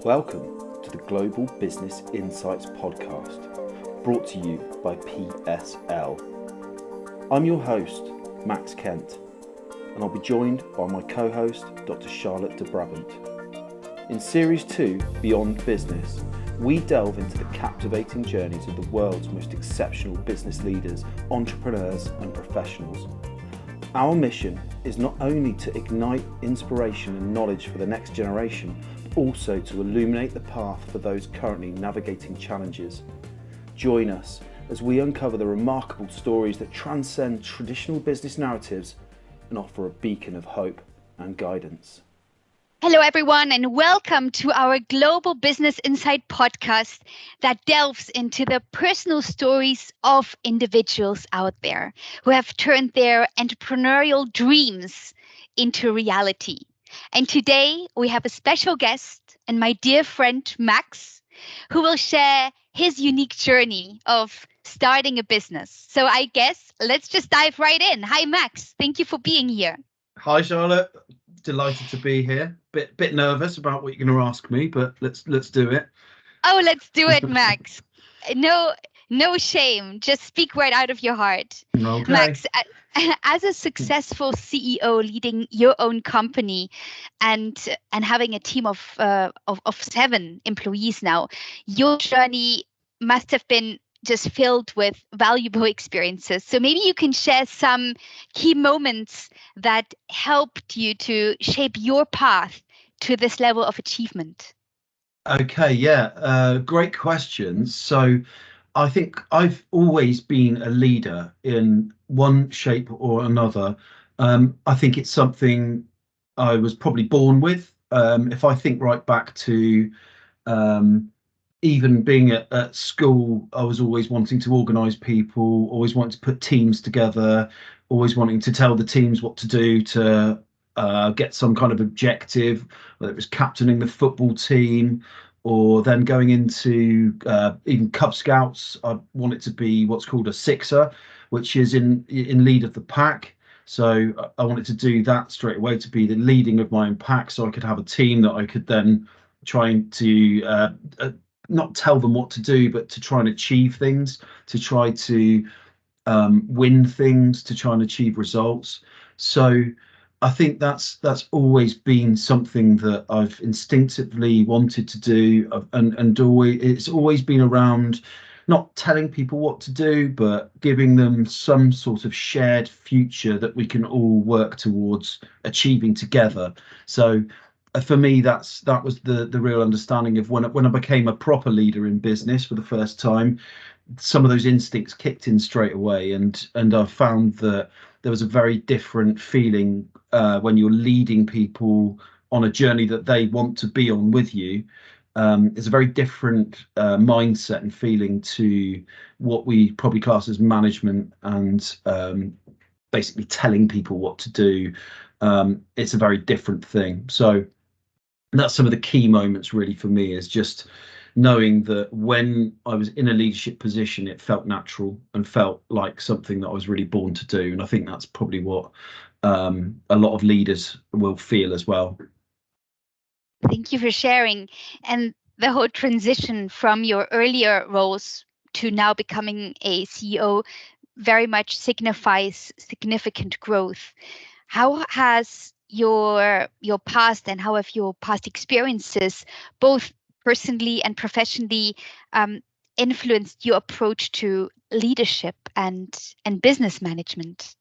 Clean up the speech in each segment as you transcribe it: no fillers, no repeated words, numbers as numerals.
Welcome to the Global Business Insights podcast, brought to you by PSL. I'm your host, Max Kent, and I'll be joined by my co-host, Dr. Charlotte de Brabant. In Series 2, Beyond Business, we delve into the captivating journeys of the world's most exceptional business leaders, entrepreneurs, and professionals. Our mission is not only to ignite inspiration and knowledge for the next generation, but also to illuminate the path for those currently navigating challenges. Join us as we uncover the remarkable stories that transcend traditional business narratives and offer a beacon of hope and guidance. Hello, everyone, and welcome to our Global Business Insight podcast that delves into the personal stories of individuals out there who have turned their entrepreneurial dreams into reality. And today we have a special guest and my dear friend, Max, who will share his unique journey of starting a business. So I guess let's just dive right in. Hi, Max. Thank you for being here. Hi, Charlotte. Delighted to be here. Bit nervous about what you're going to ask me, but let's do it. Oh, let's do it, Max. No shame. Just speak right out of your heart. Okay. Max, as a successful CEO leading your own company and having a team of 7 employees now, your journey must have been just filled with valuable experiences. So maybe you can share some key moments that helped you to shape your path to this level of achievement. Okay, yeah, great questions. So I think I've always been a leader in one shape or another. I think it's something I was probably born with. If I think right back to even being at school, I was always wanting to organise people, always wanting to put teams together, always wanting to tell the teams what to do to get some kind of objective, whether it was captaining the football team or then going into even Cub Scouts. I wanted to be what's called a sixer, which is in lead of the pack. So I wanted to do that straight away, to be the leading of my own pack, so I could have a team that I could then try to not tell them what to do, but to try and achieve things, to try to win things, to try and achieve results. So I think that's always been something that I've instinctively wanted to do, and it's always been around not telling people what to do, but giving them some sort of shared future that we can all work towards achieving together. So for me, that was the real understanding of when I became a proper leader in business for the first time. Some of those instincts kicked in straight away, and I found that there was a very different feeling when you're leading people on a journey that they want to be on with you. It's a very different mindset and feeling to what we probably class as management and basically telling people what to do. It's a very different thing. So that's some of the key moments really for me, is just knowing that when I was in a leadership position, it felt natural and felt like something that I was really born to do. And I think that's probably what a lot of leaders will feel as well. Thank you for sharing. And the whole transition from your earlier roles to now becoming a CEO very much signifies significant growth. How has your past and how have your past experiences, both personally and professionally, influenced your approach to leadership and business management?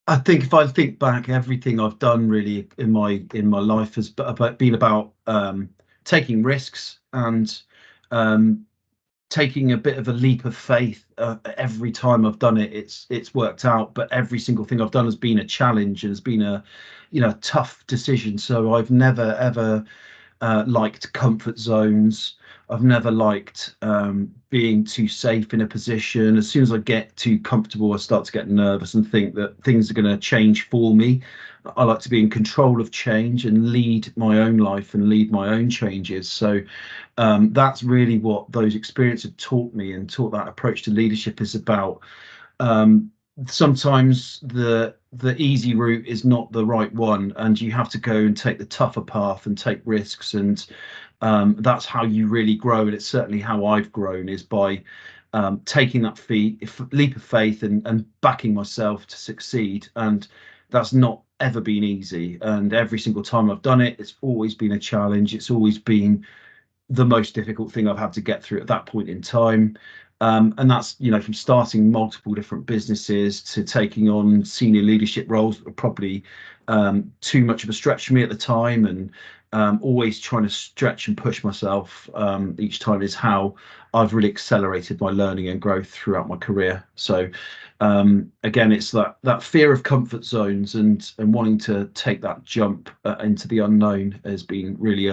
I think if I think back, everything I've done really in my life has been about taking risks and taking a bit of a leap of faith. Every time I've done it, it's worked out, but every single thing I've done has been a challenge and has been a tough decision. So I've never ever liked comfort zones. I've never liked being too safe in a position. As soon as I get too comfortable, I start to get nervous and think that things are going to change for me. I like to be in control of change and lead my own life and lead my own changes. So that's really what those experiences have taught me, and taught that approach to leadership is about. Sometimes the the easy route is not the right one, and you have to go and take the tougher path and take risks, and that's how you really grow. And it's certainly how I've grown, is by taking that leap of faith and backing myself to succeed. And that's not ever been easy. And every single time I've done it, it's always been a challenge. It's always been the most difficult thing I've had to get through at that point in time. And that's, from starting multiple different businesses to taking on senior leadership roles that were probably too much of a stretch for me at the time, and always trying to stretch and push myself each time, is how I've really accelerated my learning and growth throughout my career. So again, it's that fear of comfort zones, and wanting to take that jump into the unknown has been really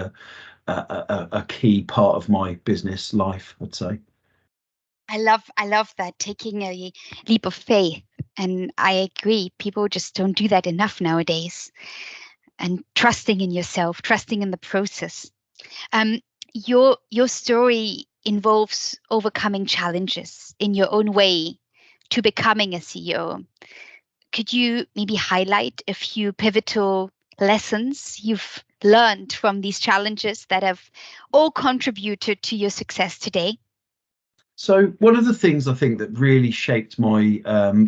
a key part of my business life, I'd say. I love that, taking a leap of faith. And I agree, people just don't do that enough nowadays. And trusting in yourself, trusting in the process. Your story involves overcoming challenges in your own way to becoming a CEO. Could you maybe highlight a few pivotal lessons you've learned from these challenges that have all contributed to your success today? So one of the things I think that really shaped my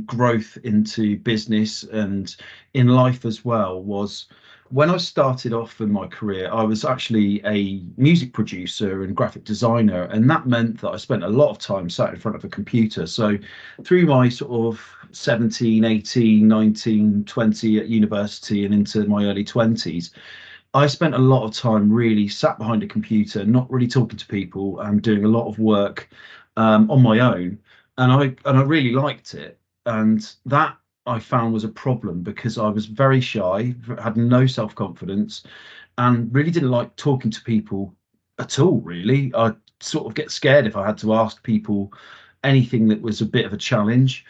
growth into business and in life as well was when I started off in my career. I was actually a music producer and graphic designer, and that meant that I spent a lot of time sat in front of a computer. So through my sort of 17, 18, 19, 20 at university and into my early 20s, I spent a lot of time really sat behind a computer, not really talking to people, and doing a lot of work on my own. And I really liked it. And that I found was a problem, because I was very shy, had no self-confidence, and really didn't like talking to people at all, really. I sort of get scared if I had to ask people anything that was a bit of a challenge.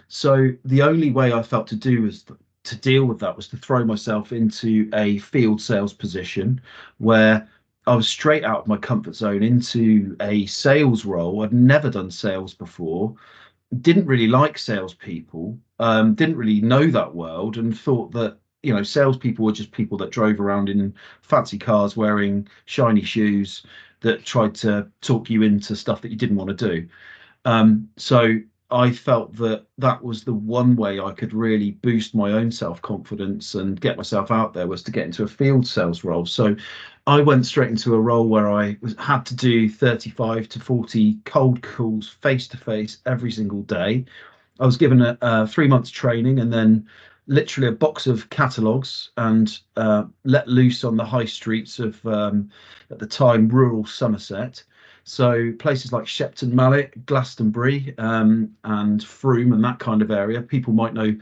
So the only way I felt to do was to deal with that was to throw myself into a field sales position, where I was straight out of my comfort zone into a sales role. I'd never done sales before, didn't really like salespeople, didn't really know that world, and thought that, salespeople were just people that drove around in fancy cars wearing shiny shoes that tried to talk you into stuff that you didn't want to do. So I felt that that was the one way I could really boost my own self-confidence and get myself out there, was to get into a field sales role. So I went straight into a role where had to do 35 to 40 cold calls face to face every single day. I was given a 3 months training, and then literally a box of catalogues, and let loose on the high streets of, at the time, rural Somerset. So places like Shepton Mallet, Glastonbury, and Frome, and that kind of area. People might know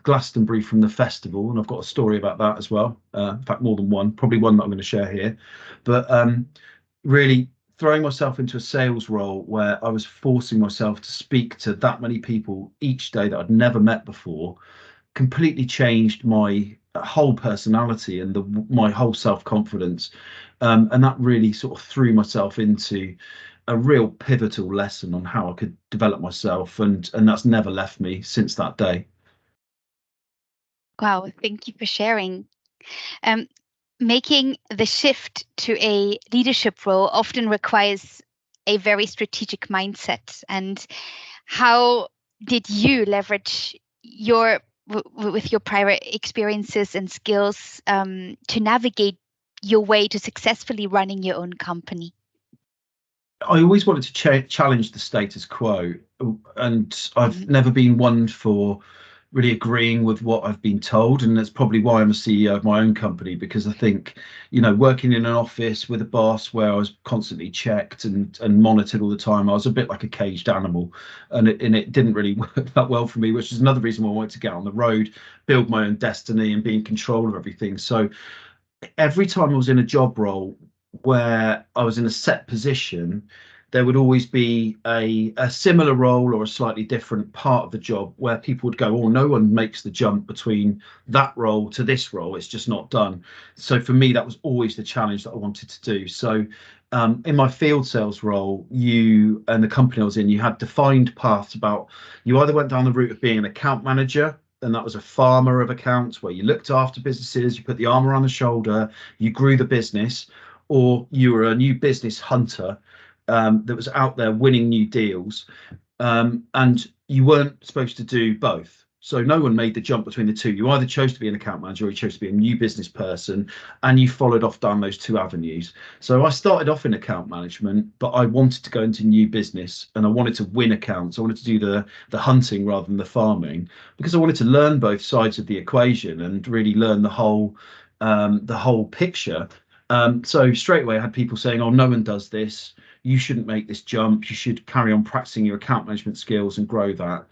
Glastonbury from the festival, and I've got a story about that as well. In fact, more than one, probably one that I'm going to share here. But really throwing myself into a sales role where I was forcing myself to speak to that many people each day that I'd never met before completely changed my whole personality and my whole self-confidence. And that really sort of threw myself into a real pivotal lesson on how I could develop myself, and that's never left me since that day. Wow, thank you for sharing. Um, Making the shift to a leadership role often requires a very strategic mindset. And how did you leverage with your prior experiences and skills to navigate your way to successfully running your own company? I always wanted to challenge the status quo, and I've never been one for really agreeing with what I've been told, and that's probably why I'm a CEO of my own company, because I think, working in an office with a boss where I was constantly checked and monitored all the time, I was a bit like a caged animal, and it didn't really work that well for me, which is another reason why I wanted to get on the road, build my own destiny, and be in control of everything. So every time I was in a job role where I was in a set position, there would always be a similar role or a slightly different part of the job where people would go, oh, no one makes the jump between that role to this role. It's just not done. So for me, that was always the challenge that I wanted to do. So in my field sales role, and the company I was in, you had defined paths about, you either went down the route of being an account manager, and that was a farmer of accounts where you looked after businesses, you put the arm around the shoulder, you grew the business, or you were a new business hunter that was out there winning new deals, and you weren't supposed to do both. So no one made the jump between the two. You either chose to be an account manager or you chose to be a new business person, and you followed off down those two avenues. So I started off in account management, but I wanted to go into new business and I wanted to win accounts. I wanted to do the hunting rather than the farming, because I wanted to learn both sides of the equation and really learn the whole picture. So straight away I had people saying, "Oh, no one does this. You shouldn't make this jump. You should carry on practicing your account management skills and grow that."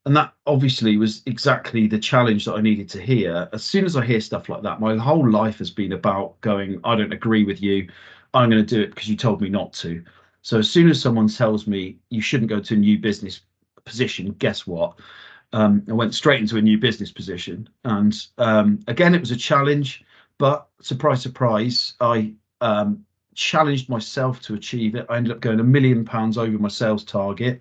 And that obviously was exactly the challenge that I needed to hear. As soon as I hear stuff like that, my whole life has been about going, "I don't agree with you. I'm going to do it because you told me not to." So as soon as someone tells me you shouldn't go to a new business position, guess what? I went straight into a new business position. And again, it was a challenge, but surprise, surprise, I challenged myself to achieve it. I ended up going £1 million over my sales target,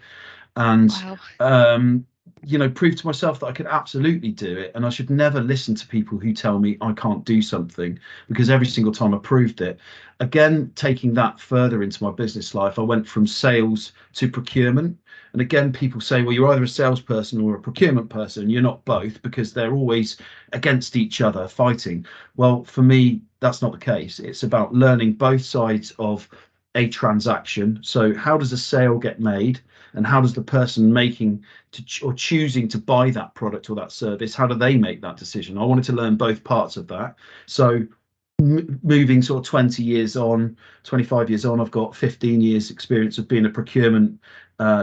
and Wow. proved to myself that I could absolutely do it. And I should never listen to people who tell me I can't do something, because every single time I proved it. Again, taking that further into my business life, I went from sales to procurement. And again, people say, well, you're either a salesperson or a procurement person. You're not both, because they're always against each other fighting. Well, for me, that's not the case. It's about learning both sides of a transaction. So how does a sale get made, and how does the person making or choosing to buy that product or that service, how do they make that decision? I wanted to learn both parts of that. So moving sort of 20 years on, 25 years on, I've got 15 years experience of being a procurement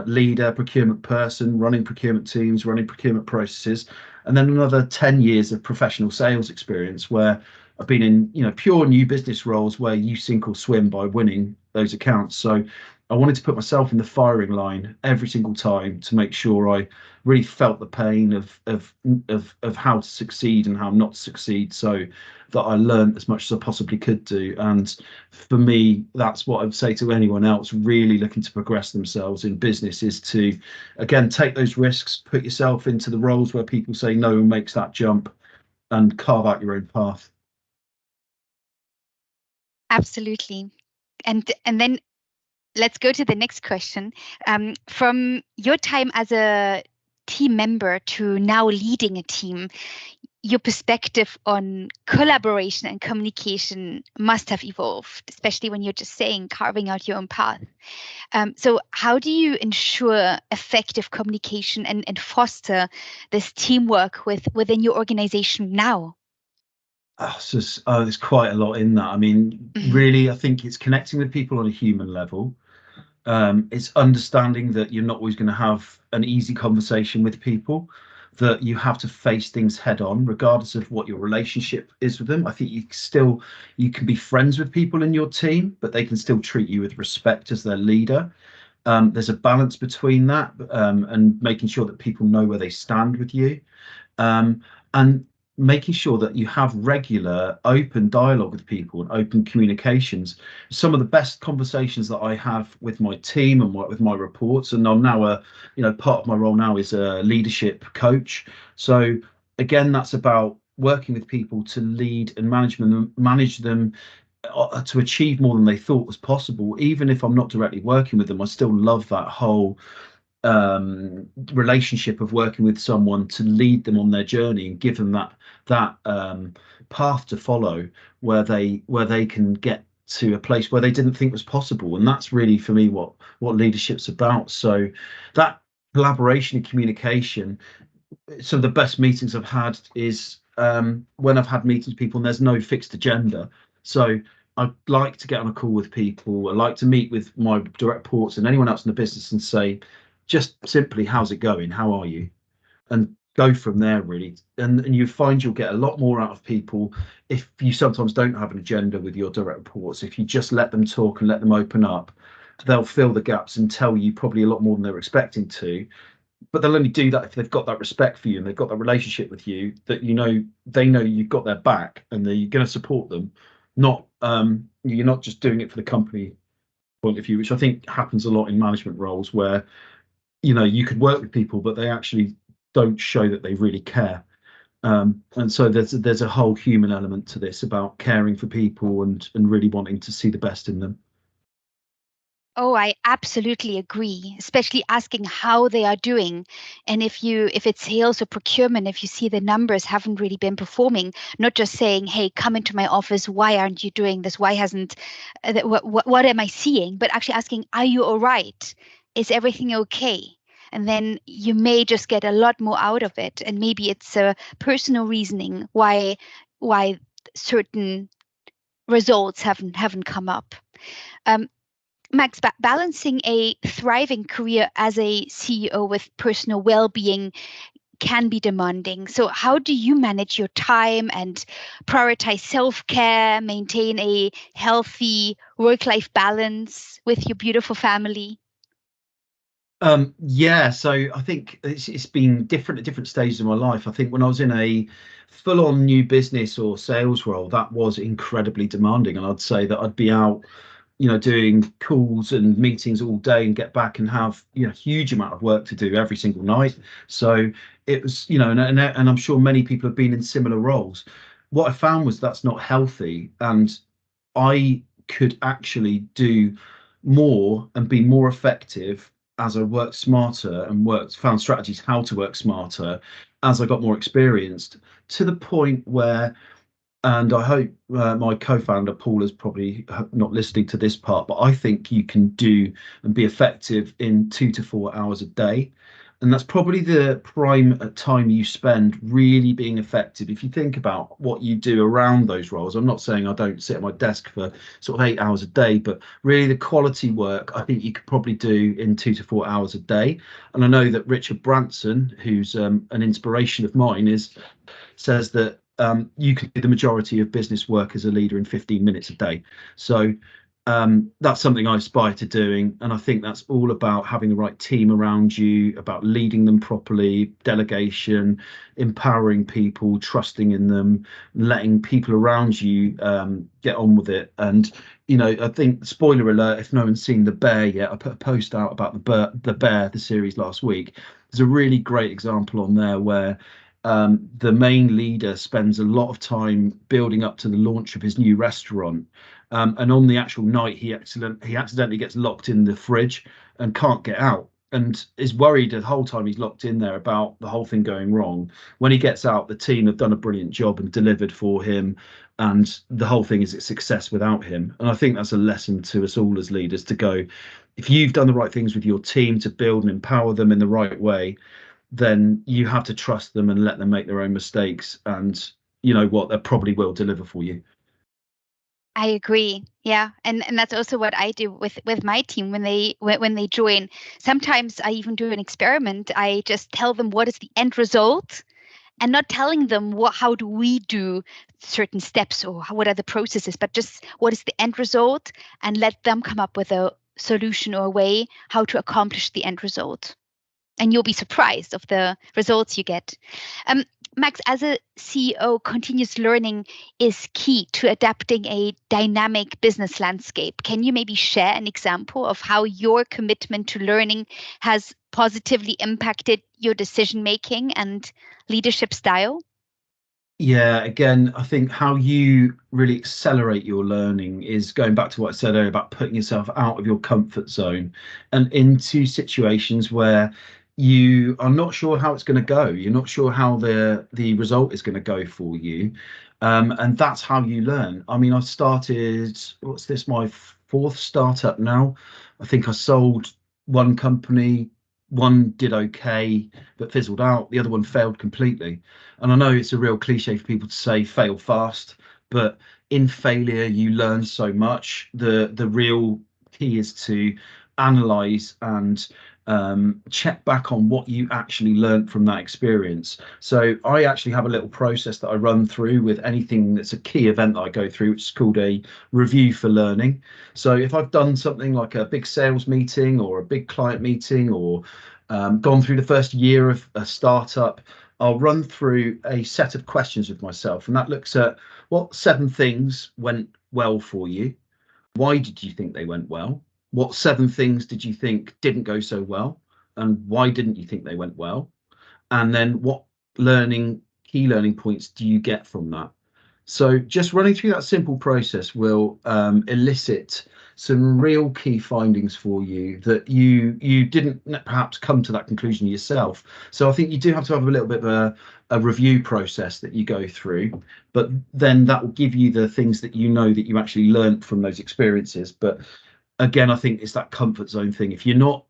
leader, procurement person, running procurement teams, running procurement processes, and then another 10 years of professional sales experience where I've been in, pure new business roles where you sink or swim by winning those accounts. So I wanted to put myself in the firing line every single time to make sure I really felt the pain of how to succeed and how not to succeed, so that I learned as much as I possibly could do. And for me, that's what I'd say to anyone else really looking to progress themselves in business, is to, again, take those risks, put yourself into the roles where people say no one makes that jump, and carve out your own path. Absolutely. And then let's go to the next question. From your time as a team member to now leading a team, your perspective on collaboration and communication must have evolved, especially when you're just saying carving out your own path. So how do you ensure effective communication and foster this teamwork within your organization now? There's quite a lot in that. I mean, really, I think it's connecting with people on a human level. It's understanding that you're not always going to have an easy conversation with people, that you have to face things head on, regardless of what your relationship is with them. I think you can be friends with people in your team, but they can still treat you with respect as their leader. There's a balance between that, and making sure that people know where they stand with you. And making sure that you have regular open dialogue with people and open communications. Some of the best conversations that I have with my team and with my reports, and I'm now part of my role now is a leadership coach. So again, that's about working with people to lead and manage them to achieve more than they thought was possible. Even if I'm not directly working with them, I still love that whole relationship of working with someone to lead them on their journey and give them that path to follow, where they can get to a place where they didn't think was possible. And that's really, for me, what leadership's about. So that collaboration and communication. Some of the best meetings I've had is when I've had meetings with people and there's no fixed agenda. So I like to get on a call with people. I like to meet with my direct reports and anyone else in the business and say, just simply, how's it going? How are you? And go from there, really. And you find you'll get a lot more out of people if you sometimes don't have an agenda with your direct reports. If you just let them talk and let them open up, they'll fill the gaps and tell you probably a lot more than they're expecting to. But they'll only do that if they've got that respect for you and they've got that relationship with you, that they know you've got their back and that you're going to support them. Not you're not just doing it for the company point of view, which I think happens a lot in management roles, where you could work with people, but they actually don't show that they really care. And so there's a whole human element to this about caring for people and really wanting to see the best in them. Oh, I absolutely agree, especially asking how they are doing. And if it's sales or procurement, if you see the numbers haven't really been performing, not just saying, hey, come into my office, why aren't you doing this? Why hasn't, what am I seeing? But actually asking, are you all right? Is everything okay? And then you may just get a lot more out of it. And maybe it's a personal reasoning why certain results haven't come up. Um, Max, balancing a thriving career as a CEO with personal well-being can be demanding. So how do you manage your time and prioritize self-care, maintain a healthy work-life balance with your beautiful family? Yeah, so I think it's been different at different stages of my life. I think when I was in a full-on new business or sales role, that was incredibly demanding, and I'd say that I'd be out, doing calls and meetings all day and get back and have, huge amount of work to do every single night. So it was, and I'm sure many people have been in similar roles. What I found was that's not healthy, and I could actually do more and be more effective as I worked smarter and found strategies how to work smarter as I got more experienced, to the point where, and I hope my co-founder Paul is probably not listening to this part, but I think you can do and be effective in 2 to 4 hours a day. And that's probably the prime time you spend really being effective. If you think about what you do around those roles, I'm not saying I don't sit at my desk for sort of 8 hours a day, but really the quality work I think you could probably do in 2 to 4 hours a day. And I know that Richard Branson, who's an inspiration of mine, says that you can do the majority of business work as a leader in 15 minutes a day. So that's something I aspire to doing. And I think that's all about having the right team around you, about leading them properly, delegation, empowering people, trusting in them, letting people around you get on with it. And, I think, spoiler alert, if no one's seen The Bear yet, I put a post out about the Bear, the series last week. There's a really great example on there where the main leader spends a lot of time building up to the launch of his new restaurant. And on the actual night, he accidentally gets locked in the fridge and can't get out, and is worried the whole time he's locked in there about the whole thing going wrong. When he gets out, the team have done a brilliant job and delivered for him, and the whole thing is a success without him. And I think that's a lesson to us all as leaders to go, if you've done the right things with your team to build and empower them in the right way, then you have to trust them and let them make their own mistakes. And you know what, they probably will deliver for you. I agree. Yeah. And that's also what I do with my team when they join. Sometimes I even do an experiment. I just tell them what is the end result, and not telling them how do we do certain steps or what are the processes, but just what is the end result, and let them come up with a solution or a way how to accomplish the end result. And you'll be surprised of the results you get. Um, Max, as a CEO, continuous learning is key to adapting a dynamic business landscape. Can you maybe share an example of how your commitment to learning has positively impacted your decision making and leadership style? Yeah, again, I think how you really accelerate your learning is going back to what I said earlier about putting yourself out of your comfort zone and into situations where you are not sure how it's going to go. You're not sure how the result is going to go for you. And that's how you learn. I mean, I've started, what's this, my fourth startup now. I think I sold one company, one did okay, but fizzled out. The other one failed completely. And I know it's a real cliche for people to say fail fast, but in failure you learn so much. The real key is to analyze and check back on what you actually learned from that experience. So I actually have a little process that I run through with anything that's a key event that I go through, which is called a review for learning. So if I've done something like a big sales meeting or a big client meeting, or gone through the first year of a startup, I'll run through a set of questions with myself, and that looks at what 7 things went well for you. Why did you think they went well? What 7 things did you think didn't go so well? And why didn't you think they went well? and then what key learning points do you get from that? So just running through that simple process will elicit some real key findings for you that you didn't perhaps come to that conclusion yourself. So I think you do have to have a little bit of a review process that you go through, but then that will give you the things that you know that you actually learned from those experiences. But again, I think it's that comfort zone thing. If you're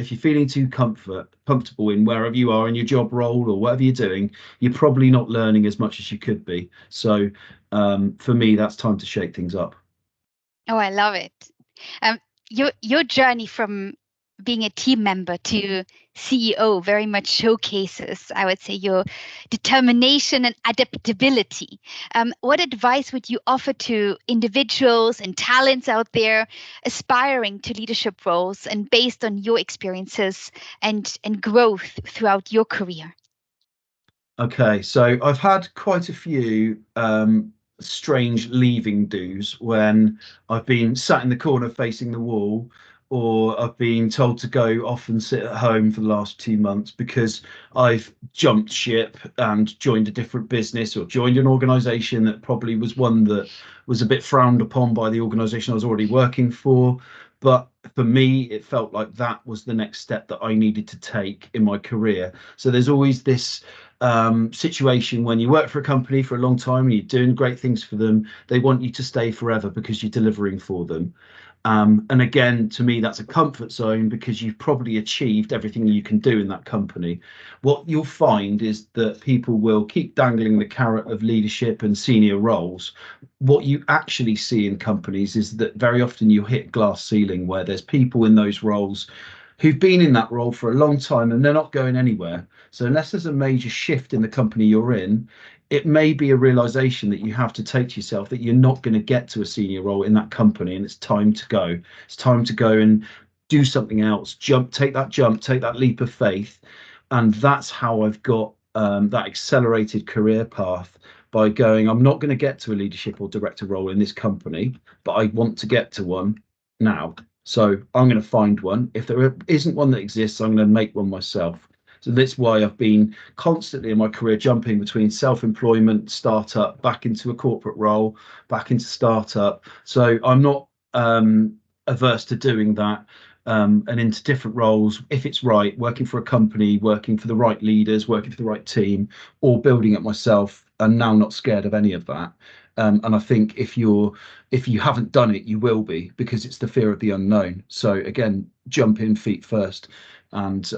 feeling too comfortable in wherever you are in your job role or whatever you're doing, you're probably not learning as much as you could be. So for me, that's time to shake things up. Oh, I love it. Your journey from being a team member to CEO very much showcases, I would say, your determination and adaptability. What advice would you offer to individuals and talents out there aspiring to leadership roles and based on your experiences and growth throughout your career? Okay, so I've had quite a few strange leaving do's when I've been sat in the corner facing the wall, or I've been told to go off and sit at home for the last 2 months because I've jumped ship and joined a different business or joined an organization that probably was one that was a bit frowned upon by the organization I was already working for. But for me, it felt like that was the next step that I needed to take in my career. So there's always this situation when you work for a company for a long time and you're doing great things for them. They want you to stay forever because you're delivering for them. And again, to me, that's a comfort zone because you've probably achieved everything you can do in that company. What you'll find is that people will keep dangling the carrot of leadership and senior roles. What you actually see in companies is that very often you hit glass ceiling where there's people in those roles who've been in that role for a long time and they're not going anywhere. So unless there's a major shift in the company you're in, it may be a realization that you have to take to yourself that you're not going to get to a senior role in that company and it's time to go. It's time to go and do something else. Take that leap of faith. And that's how I've got that accelerated career path by going, I'm not going to get to a leadership or director role in this company, but I want to get to one now. So I'm going to find one. If there isn't one that exists, I'm going to make one myself. So that's why I've been constantly in my career jumping between self-employment, startup, back into a corporate role, back into startup. So I'm not averse to doing that and into different roles if it's right, working for a company, working for the right leaders, working for the right team, or building it myself, and now not scared of any of that. And I think if you haven't done it, you will be, because it's the fear of the unknown. So again, jump in feet first, and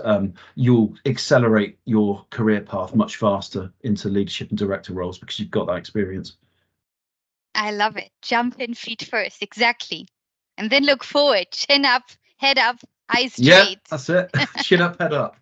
you'll accelerate your career path much faster into leadership and director roles because you've got that experience. I love it. Jump in feet first, exactly. And then look forward, chin up, head up, eyes straight. Yeah, that's it. Chin up, head up.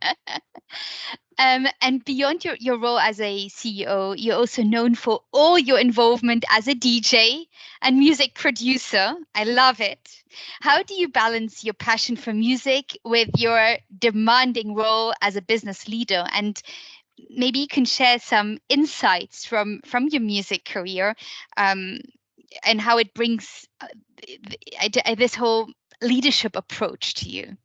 And beyond your role as a CEO, you're also known for all your involvement as a DJ and music producer. I love it. How do you balance your passion for music with your demanding role as a business leader? And maybe you can share some insights from your music career and how it brings this whole leadership approach to you.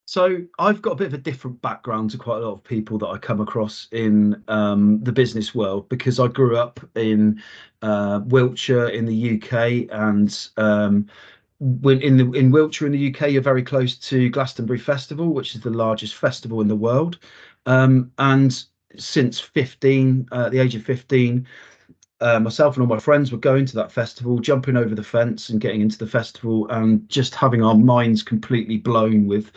So I've got a bit of a different background to quite a lot of people that I come across in the business world, because I grew up in Wiltshire in the UK, and in Wiltshire in the UK, you're very close to Glastonbury Festival, which is the largest festival in the world. And since the age of 15, myself and all my friends were going to that festival, jumping over the fence and getting into the festival, and just having our minds completely blown with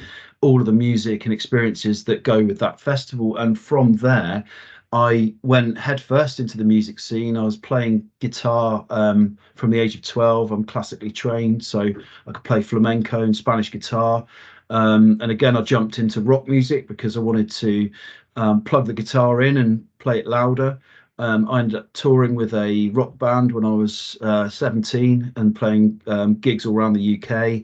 all of the music and experiences that go with that festival. And from there, I went headfirst into the music scene. I was playing guitar from the age of 12. I'm classically trained, so I could play flamenco and Spanish guitar. And again, I jumped into rock music because I wanted to plug the guitar in and play it louder. I ended up touring with a rock band when I was 17 and playing gigs all around the UK.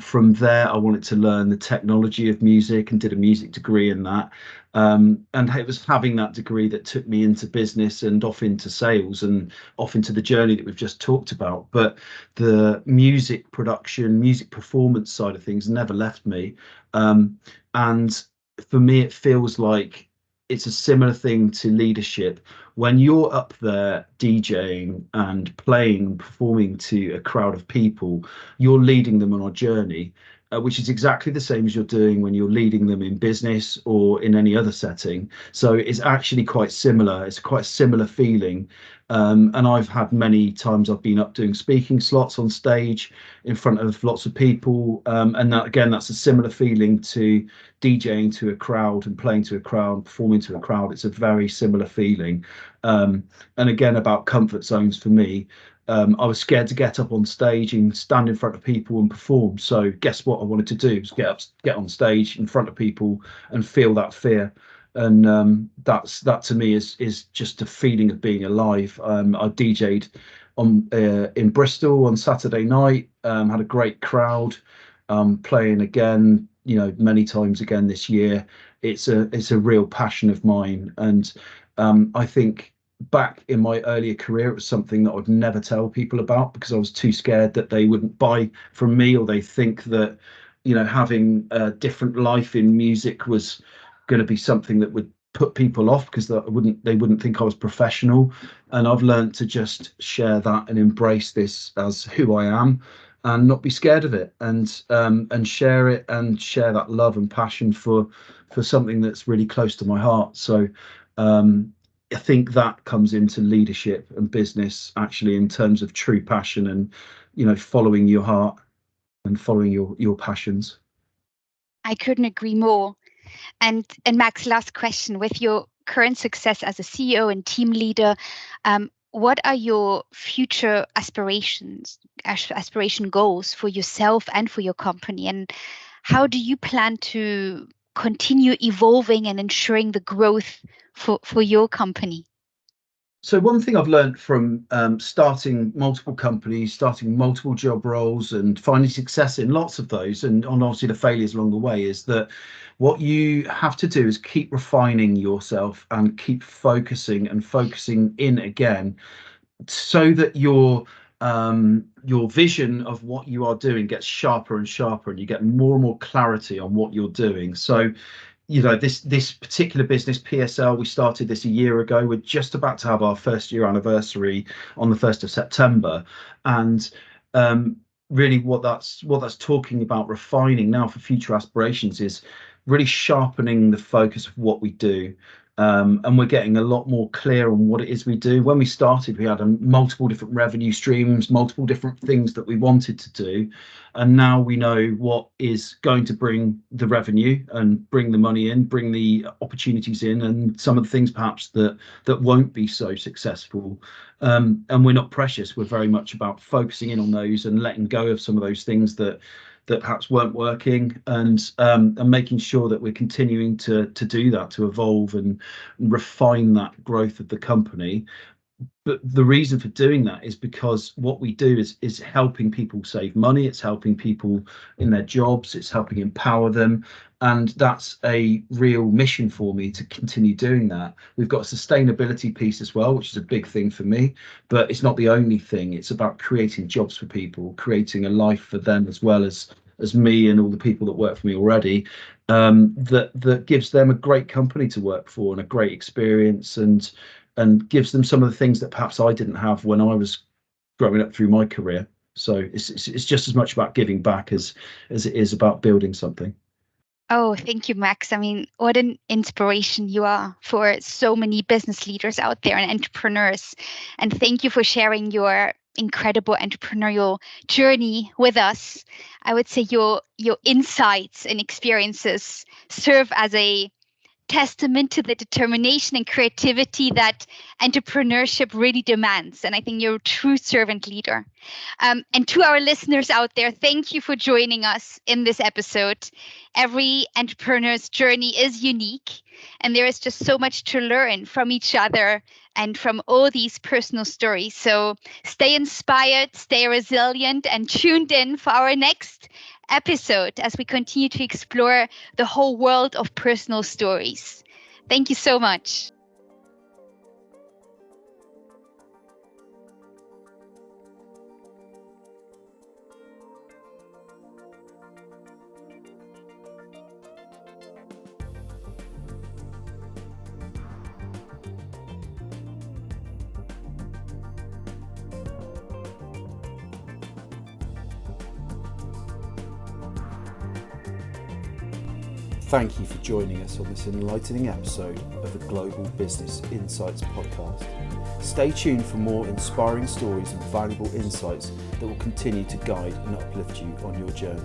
From there, I wanted to learn the technology of music and did a music degree in that. And it was having that degree that took me into business and off into sales and off into the journey that we've just talked about. But the music production, music performance side of things never left me. And for me, it feels like it's a similar thing to leadership. When you're up there DJing and playing and performing to a crowd of people, you're leading them on a journey, which is exactly the same as you're doing when you're leading them in business or in any other setting. So it's actually quite similar. It's quite a similar feeling. And I've had many times I've been up doing speaking slots on stage in front of lots of people. And that, again, that's a similar feeling to DJing to a crowd and playing to a crowd, performing to a crowd. It's a very similar feeling. And again, about comfort zones for me, I was scared to get up on stage and stand in front of people and perform. So guess what I wanted to do was get on stage in front of people and feel that fear. And that to me is just a feeling of being alive. I DJ'd on in Bristol on Saturday night, had a great crowd, playing again, many times again this year. It's a real passion of mine, and I think back in my earlier career, it was something that I'd never tell people about because I was too scared that they wouldn't buy from me, or they think that having a different life in music was going to be something that would put people off because they wouldn't think I was professional. And I've learned to just share that and embrace this as who I am and not be scared of it, and share it and share that love and passion for something that's really close to my heart. So I think that comes into leadership and business, actually, in terms of true passion and following your heart and following your passions. I couldn't agree more. And Max, last question: with your current success as a CEO and team leader, what are your future aspiration goals for yourself and for your company? And how do you plan to continue evolving and ensuring the growth for your company? So one thing I've learned from starting multiple companies, starting multiple job roles, and finding success in lots of those, and obviously the failures along the way, is that what you have to do is keep refining yourself and keep focusing in again, so that your vision of what you are doing gets sharper and sharper, and you get more and more clarity on what you're doing. So this particular business, PSL, we started this a year ago. We're just about to have our first year anniversary on the 1st of September. And really what that's talking about refining now for future aspirations is really sharpening the focus of what we do. And we're getting a lot more clear on what it is we do. When we started, we had multiple different revenue streams, multiple different things that we wanted to do. And now we know what is going to bring the revenue and bring the money in, bring the opportunities in, and some of the things perhaps that won't be so successful. And we're not precious. We're very much about focusing in on those and letting go of some of those things that perhaps weren't working, and making sure that we're continuing to do that, to evolve and refine that growth of the company. But the reason for doing that is because what we do is helping people save money. It's helping people in their jobs. It's helping empower them. And that's a real mission for me to continue doing that. We've got a sustainability piece as well, which is a big thing for me, but it's not the only thing. It's about creating jobs for people, creating a life for them, as well as me and all the people that work for me already, that gives them a great company to work for and a great experience, and gives them some of the things that perhaps I didn't have when I was growing up through my career. So it's just as much about giving back as it is about building something. Oh, thank you, Max. I mean, what an inspiration you are for so many business leaders out there and entrepreneurs. And thank you for sharing your incredible entrepreneurial journey with us. I would say your insights and experiences serve as a testament to the determination and creativity that entrepreneurship really demands. And I think you're a true servant leader. And to our listeners out there, thank you for joining us in this episode. Every entrepreneur's journey is unique, and there is just so much to learn from each other and from all these personal stories. So stay inspired, stay resilient, and tuned in for our next episode as we continue to explore the whole world of personal stories. Thank you so much. Thank you for joining us on this enlightening episode of the Global Business Insights podcast. Stay tuned for more inspiring stories and valuable insights that will continue to guide and uplift you on your journey.